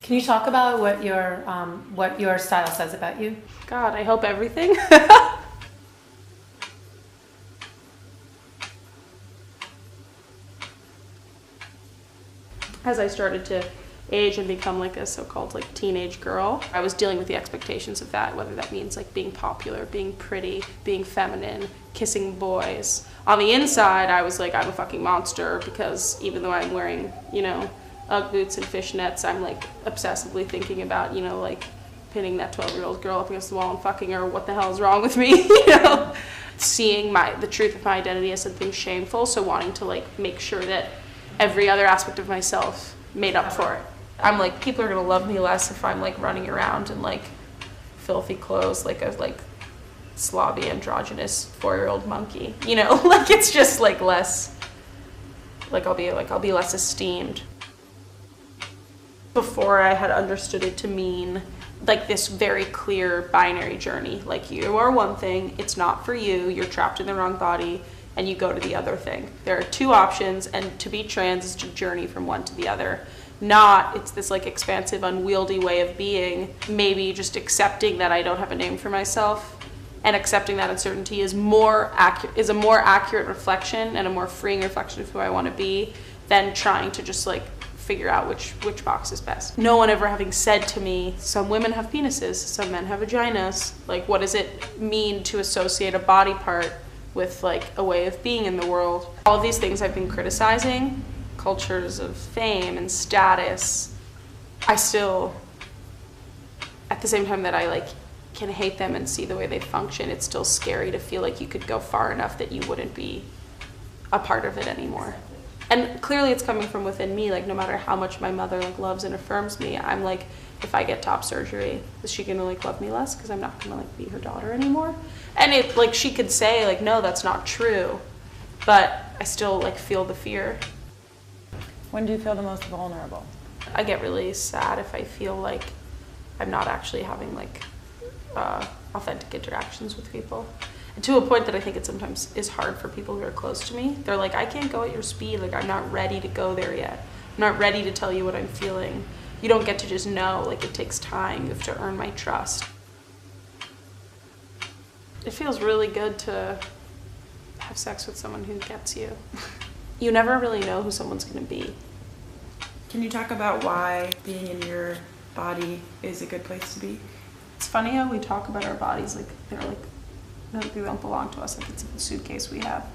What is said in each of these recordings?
Can you talk about what your style says about you? God, I hope everything. As I started to age and become like a so-called like teenage girl, I was dealing with the expectations of that, whether that means like being popular, being pretty, being feminine, kissing boys. On the inside, I was like, I'm a fucking monster, because even though I'm wearing, you know, Ugg boots and fishnets, I'm like obsessively thinking about, you know, like pinning that 12-year-old girl up against the wall and fucking her. What the hell is wrong with me? You know, seeing the truth of my identity as something shameful, so wanting to like make sure that every other aspect of myself made up for it. I'm like, people are gonna love me less if I'm like running around in like filthy clothes, like a slobby androgynous 4-year-old monkey. You know, like it's just like less, I'll be less esteemed. Before I had understood it to mean like this very clear binary journey. Like, you are one thing, it's not for you, you're trapped in the wrong body, and you go to the other thing. There are two options, and to be trans is to journey from one to the other. Not, it's this like expansive, unwieldy way of being. Maybe just accepting that I don't have a name for myself, and accepting that uncertainty is a more accurate reflection and a more freeing reflection of who I want to be, than trying to just like figure out which box is best. No one ever having said to me, some women have penises, some men have vaginas. Like, what does it mean to associate a body part with like a way of being in the world? All of these things I've been criticizing, cultures of fame and status, I still, at the same time that I like can hate them and see the way they function, it's still scary to feel like you could go far enough that you wouldn't be a part of it anymore. And clearly it's coming from within me. Like, no matter how much my mother like loves and affirms me, I'm like, if I get top surgery, is she gonna like love me less because I'm not gonna like be her daughter anymore? And it like, she could say like, no, that's not true, but I still like feel the fear. When do you feel the most vulnerable? I get really sad if I feel like I'm not actually having like authentic interactions with people. And to a point that I think it sometimes is hard for people who are close to me. They're like, I can't go at your speed. Like, I'm not ready to go there yet. I'm not ready to tell you what I'm feeling. You don't get to just know. Like, it takes time. You have to earn my trust. It feels really good to have sex with someone who gets you. You never really know who someone's gonna be. Can you talk about why being in your body is a good place to be? It's funny how we talk about our bodies like they're like, they don't belong to us, like it's a suitcase we have.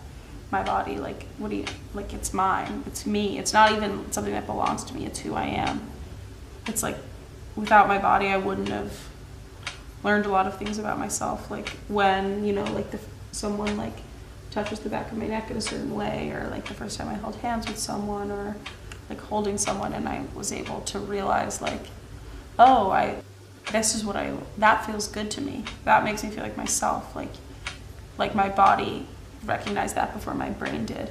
My body, like, what do you, like, it's mine, it's me. It's not even something that belongs to me, it's who I am. It's like, without my body, I wouldn't have learned a lot of things about myself. Like, when, you know, like, someone, like, touches the back of my neck in a certain way, or, like, the first time I held hands with someone, or, like, holding someone, and I was able to realize, like, oh, this is what that feels good to me. That makes me feel like myself. Like my body recognized that before my brain did.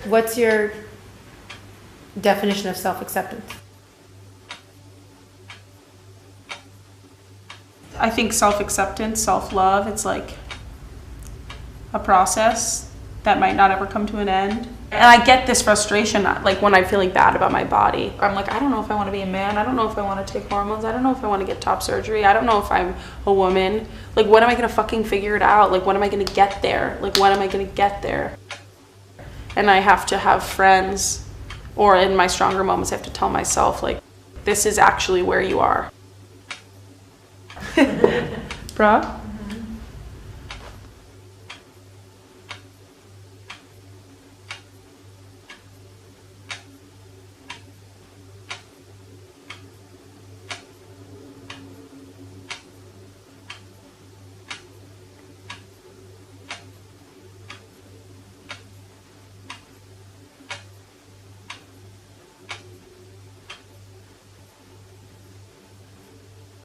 What's your definition of self-acceptance? I think self-acceptance, self-love, it's like a process that might not ever come to an end. And I get this frustration, like when I'm feeling bad about my body. I'm like, I don't know if I want to be a man. I don't know if I want to take hormones. I don't know if I want to get top surgery. I don't know if I'm a woman. Like, when am I going to fucking figure it out? Like, when am I going to get there? Like, when am I going to get there? And I have to have friends, or in my stronger moments, I have to tell myself, like, this is actually where you are. Bruh?